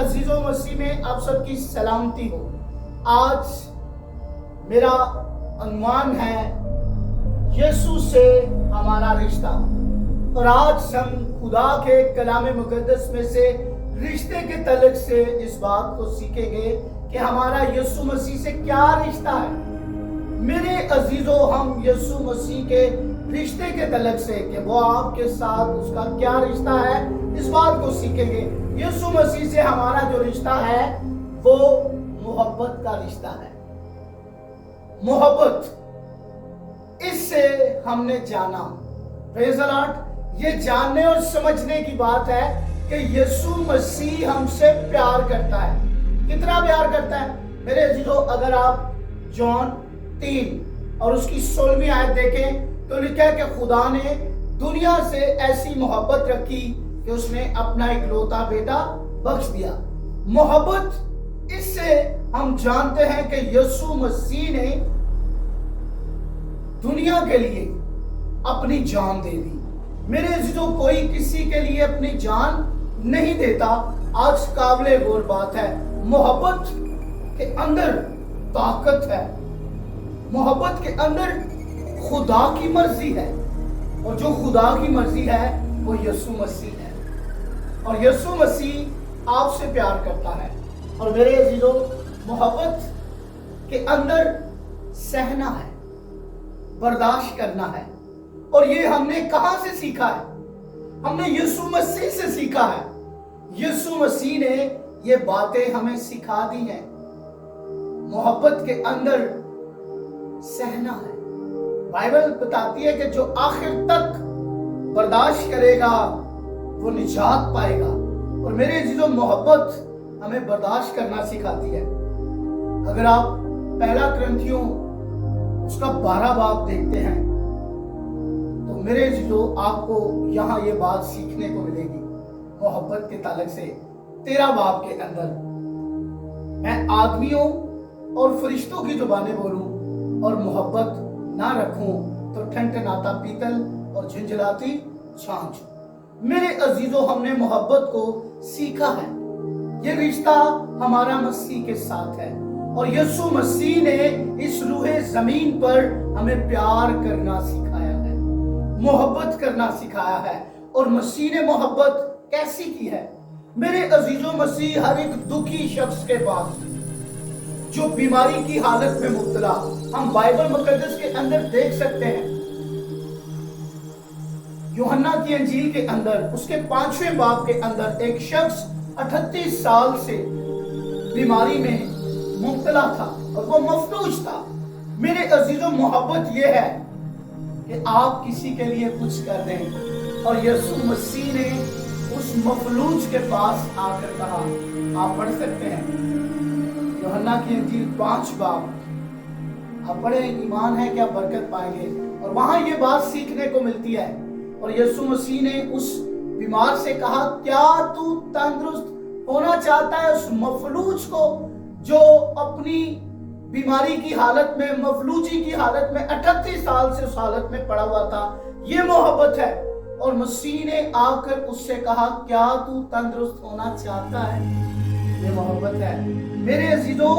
अजीजों मसीह में आप सबकी सलामती हो। आज मेरा अनुमान है यीशु से हमारा रिश्ता, और आज हम खुदा के कलाम मुकद्दस में से रिश्ते के तलक से इस बात को सीखेंगे कि हमारा यीशु मसीह से क्या रिश्ता है। मेरे अजीजों, हम यीशु मसीह के रिश्ते के तलक से कि वो आपके साथ उसका क्या रिश्ता है, इस बात को सीखेंगे। यीशु मसीह से हमारा जो रिश्ता है वो मोहब्बत का रिश्ता है। मोहब्बत, इससे हमने जाना, प्रेज़ द लॉर्ड, ये जानने और समझने की बात है कि यीशु मसीह हमसे प्यार करता है। कितना प्यार करता है मेरे अजीजों? अगर आप जॉन 3 और उसकी 16वीं आयत देखें तो लिखा है कि खुदा ने दुनिया से ऐसी मोहब्बत रखी कि उसने अपना इकलौता बेटा बख्श दिया। मोहब्बत, इससे हम जानते हैं कि यीशु मसीह ने दुनिया के लिए अपनी जान दे दी। मेरे अजीजों, कोई किसी के लिए अपनी जान नहीं देता। आज काबिले गौर बात है, मोहब्बत के अंदर ताकत है, मोहब्बत के अंदर खुदा की मर्जी है, और जो खुदा की मर्जी है वो यीशु मसीह है, और यीशु मसीह आपसे प्यार करता है। और मेरे अजीजों, मोहब्बत के अंदर सहना है, बर्दाश्त करना है, और ये हमने कहां से सीखा है? हमने यीशु मसीह से सीखा है। यीशु मसीह ने ये बातें हमें सिखा दी हैं। मोहब्बत के अंदर सहना है। बाइबल बताती है कि जो आखिर तक बर्दाश्त करेगा वो निजात पाएगा। और मेरे अजीजों, मोहब्बत हमें बर्दाश्त करना सिखाती है। अगर आप पहला कुरिन्थियों उसका 12 बाब देखते हैं तो मेरे अजीजों, आपको यहाँ ये बात सीखने को मिलेगी मोहब्बत के ताल्लुक से। 13 बाब के अंदर, मैं आदमियों और फरिश्तों की जुबानें बोलूं और मोहब्बत ना रखूं तो ठनठनाता पीतल और झुंझलाती छाछ। मेरे अजीजों, हमने मोहब्बत को सीखा है। ये रिश्ता हमारा मसीह के साथ है, और यीशु मसीह ने इस रूहे जमीन पर हमें प्यार करना सिखाया है, मोहब्बत करना सिखाया है। और मसीह ने मोहब्बत कैसी की है? मेरे अजीजों, मसीह हर एक दुखी शख्स के पास जो बीमारी की हालत में मुब्तला, हम बाइबल मुकद्दस के अंदर देख सकते हैं, यूहन्ना की अंजील के अंदर उसके 5वें बाब के अंदर एक शख्स 38 साल से बीमारी में मुब्तला था और वो मफलूज था। मेरे अजीजों, मोहब्बत ये है कि आप किसी के लिए कुछ कर दें, और यीशु मसीह ने उस मफलूज के पास आकर कहा, आप पढ़ सकते हैं यूहन्ना की अंजील 5 बाब, आप पढ़े, ईमान है कि आप बरकत पाएंगे। और वहां ये बात सीखने को मिलती है, और यीशु मसीह ने उस बीमार से कहा, क्या तू तंदुरुस्त होना चाहता है? उस मफलूज को जो अपनी बीमारी की हालत में, मफलूजी की हालत में 38 साल से उस हालत में पड़ा हुआ था। ये मोहब्बत है। और मसीह ने आकर उससे कहा, क्या तू तंदुरुस्त होना चाहता है? ये मोहब्बत है। मेरे अजीजों,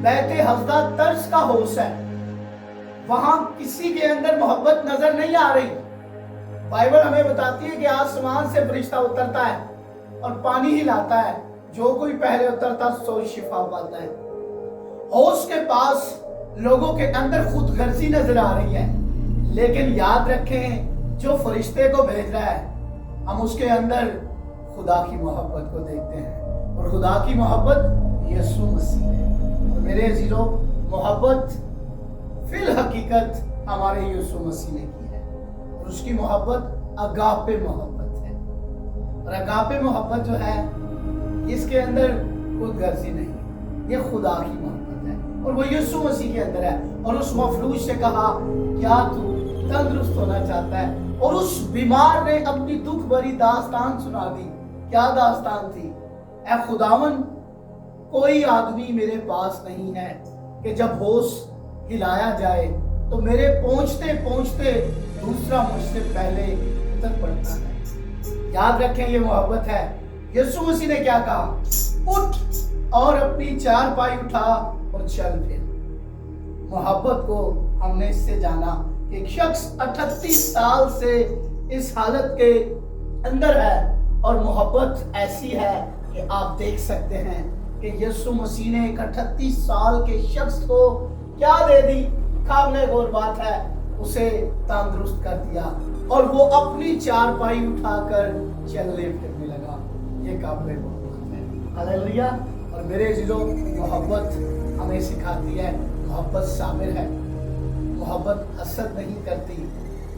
बैते हफ्ता तर्स का होश है, वहां किसी के अंदर मोहब्बत नजर नहीं आ रही। बाइबल हमें बताती है कि आसमान से फरिश्ता उतरता है और पानी ही लाता है, जो कोई पहले उतरता सो शिफा पाता है। होश के पास लोगों के अंदर खुदगर्जी नजर आ रही है, लेकिन याद रखें, जो फरिश्ते को भेज रहा है, हम उसके अंदर खुदा की मोहब्बत को देखते हैं, और खुदा की मोहब्बत यीशु मसीह है। और मेरे अजीजों, मोहब्बत फिल हकीकत हमारे यीशु मसीह ने की है, और उसकी मोहब्बत अगापे मोहब्बत है। और अगापे मोहब्बत जो है, इसके अंदर खुदगर्जी नहीं, ये खुदा की मोहब्बत है, और वो यीशु मसीह के अंदर है। और उस मफलूज से कहा, क्या तू तंदुरुस्त होना चाहता है? और उस बीमार ने अपनी दुख भरी दास्तान सुना दी। क्या दास्तान थी? ऐ खुदावन, कोई आदमी मेरे पास नहीं है कि जब होश हिलाया जाए तो मेरे पहुंचते पहुंचते दूसरा मुझसे पहले उतर पड़ता है। याद रखें, ये मोहब्बत है। यीशु मसीह ने क्या कहा? उठ और अपनी चारपाई उठा और चल फिर। मोहब्बत को हमने इससे जाना कि एक शख्स 38 साल से इस हालत के अंदर है और मोहब्बत ऐसी है कि आप देख सकते हैं कि यीशु मसीह ने एक 38 साल के शख्स को क्या दे दी? काबिले गौर बात है, उसे तंदुरुस्त कर दिया और वो अपनी चारपाई उठाकर चलने फिरने लगा। ये काबिले गौर बात है। हालेलुया। और मेरे अजीजों, मोहब्बत हमें सिखाती है, मोहब्बत शामिल है, मोहब्बत हसद नहीं करती,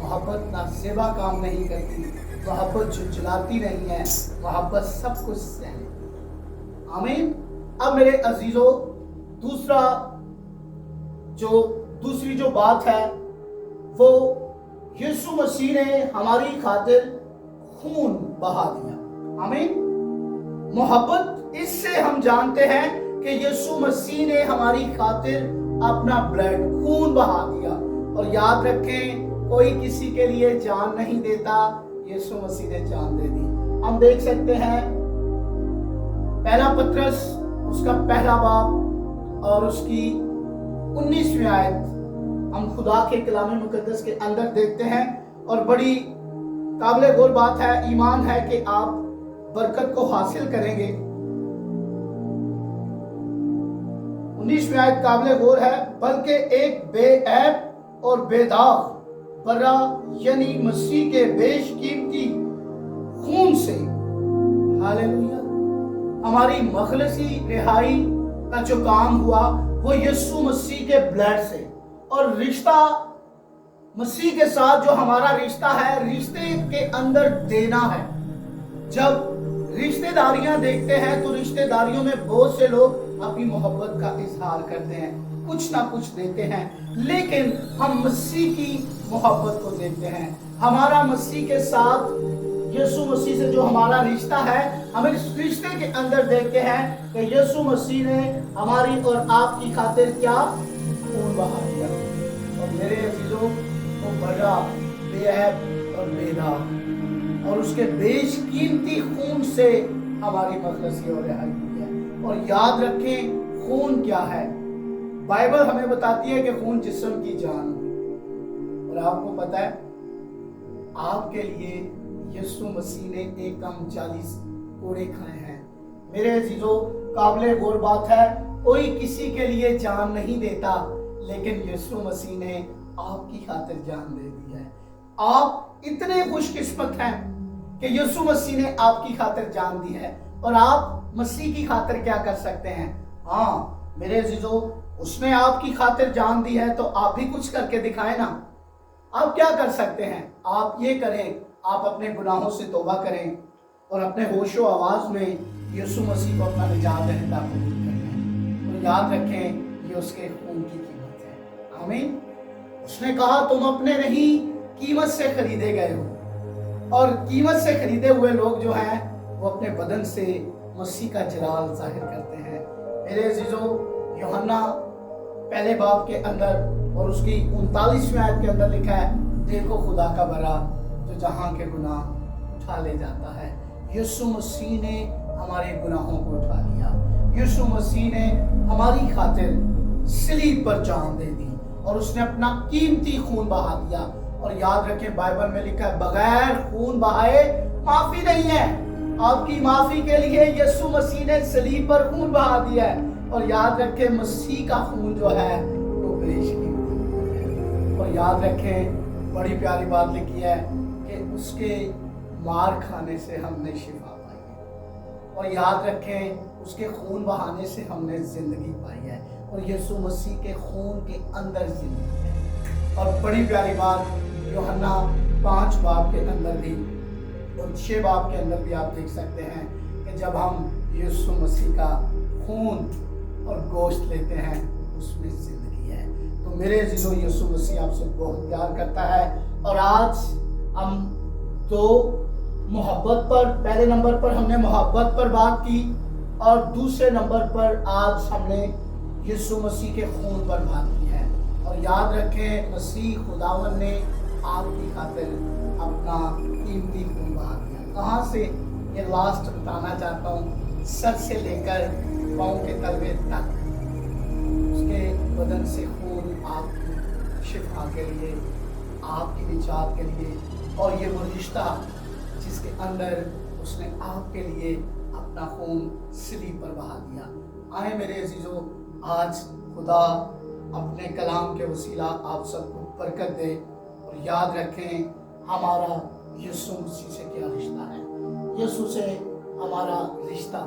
मोहब्बत ना सेवा काम नहीं करती, मोहब्बत झुंझलाती नहीं है, मोहब्बत सब कुछ सहने। आमीन। अब मेरे अजीजों, दूसरी जो बात है वो यीशु मसीह ने हमारी खातिर खून बहा दिया। आमीन। मोहब्बत इससे हम जानते हैं कि यीशु मसीह ने हमारी खातिर अपना ब्लड खून बहा दिया। और याद रखें, कोई किसी के लिए जान नहीं देता, यीशु मसीह ने जान दे दी। हम देख सकते हैं पहला पत्रस उसका पहला बाब और उसकी 19वीं आयत हम खुदा के कलाम मुकद्दस के अंदर देखते हैं और बड़ी काबिले गौर बात है, ईमान है कि आप बरकत को हासिल करेंगे। 19वीं आयत काबिले गौर है, बल्कि एक बेऐब और बेदाग बरा यानी मसीह के बेशकीमती खून से, हालेलुया, हमारी मखलसी रिहाई का जो काम हुआ वो यीशु मसीह के ब्लड से। और रिश्ता मसीह के साथ जो हमारा रिश्ता है, रिश्ते के अंदर देना है। जब रिश्तेदारियां देखते हैं तो रिश्तेदारियों में बहुत से लोग अपनी मोहब्बत का इजहार करते हैं, कुछ ना कुछ देते हैं, लेकिन हम मसीह की मोहब्बत को देखते हैं। हमारा मसीह के साथ, यीशु मसीह से जो हमारा रिश्ता है, हम इस रिश्ते के अंदर देखते हैं कि यीशु मसीह ने हमारी और आपकी खातिर क्या खून बहा दिया। और मेरे अजीजों, वो बड़ा बेऐब और बेदाग और उसके बेशकीमती खून से हमारी मखलसी और रिहाई हुई है। और याद रखें, खून क्या है? बाइबल हमें बताती है कि खून जिस्म की जान है। और आपको पता है, आपके लिए यीशु मसीह ने एक कम 40 कोड़े खाए हैं। मेरे अजीजों, काबिले गौर बात है, कोई किसी के लिए जान नहीं देता, लेकिन यीशु मसीह ने आपकी खातिर जान दे दी है। आप इतने खुशकिस्मत हैं कि यीशु मसीह ने आपकी खातिर जान दी है। और आप मसीह की खातिर क्या कर सकते हैं? हाँ मेरे अजीजों, उसने आपकी खातिर जान दी है तो आप भी कुछ करके दिखाएं ना। आप क्या कर सकते हैं? आप ये करें, आप अपने गुनाहों से तौबा करें और अपने होशो आवाज में यीशु मसीह को अपना निजात दहिंदा कबूल करें। तो याद रखें, ये उसके खून की कीमत है। आमीन। उसने कहा, तुम अपने नहीं कीमत से खरीदे गए हो। और कीमत से खरीदे हुए लोग जो हैं वो अपने बदन से मसीह का जलाल जाहिर करते हैं। मेरे अजीजों, यूहन्ना पहले बाब के अंदर और उसकी 39वीं आयत के अंदर लिखा है, देखो खुदा का बरा जो जहां के गुनाह उठा ले जाता है। यीशु मसीह ने हमारे गुनाहों को उठा लिया। यीशु मसीह ने हमारी खातिर सलीब पर जान दे दी और उसने अपना कीमती खून बहा दिया। और याद रखें, बाइबल में लिखा है, बगैर खून बहाए माफी नहीं है। आपकी माफी के लिए यीशु मसीह ने सलीब पर खून बहा दिया है। और याद रखें, मसीह का खून जो है वो बेशकीमती है। और याद रखें, बड़ी प्यारी बात लिखी है कि उसके मार खाने से हमने शिफा पाई है। और याद रखें, उसके खून बहाने से हमने जिंदगी पाई है। और यीशु मसीह के खून के अंदर जिंदगी है। और बड़ी प्यारी बात यूहन्ना 5 बाब के अंदर भी और 6 बाब के अंदर भी आप देख सकते हैं कि जब हम यीशु मसीह का खून और गोश्त लेते हैं, उसमें जिंदगी है। तो मेरे अजीजों, यीशु मसीह आपसे बहुत प्यार करता है। और आज हम तो मोहब्बत पर, पहले नंबर पर हमने मोहब्बत पर बात की और दूसरे नंबर पर आज हमने यीशु मसीह के खून पर बात की है। और याद रखें, मसीह खुदावन ने आपकी खातिर अपना कीमती खून बहा दिया। कहाँ से? ये लास्ट बताना चाहता हूँ, सर से लेकर पाँव के तलवे तक उसके बदन से खून आपकी शिफा के लिए, आपकी निजात के लिए, और ये वो रिश्ता जिसके अंदर उसने आपके लिए अपना खून सलीब पर बहा दिया। आए मेरे अजीजों, आज खुदा अपने कलाम के वसीला आप सबको बरकत दे, और याद रखें हमारा यीशु मसीह से क्या रिश्ता है। यीशु से हमारा रिश्ता,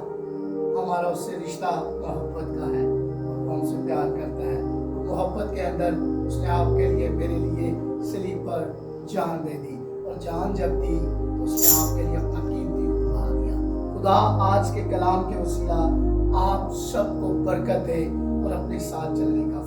हमारा उससे रिश्ता मोहब्बत का है, और वो हमसे प्यार करता है। मोहब्बत के अंदर उसने आपके लिए, मेरे लिए सलीब पर जान दे दी, और जान जब दी तो उसने आपके लिए अपना कीमती खून बहा दिया। खुदा आज के कलाम के वसीला आप सबको बरकत दे और अपने साथ चलने का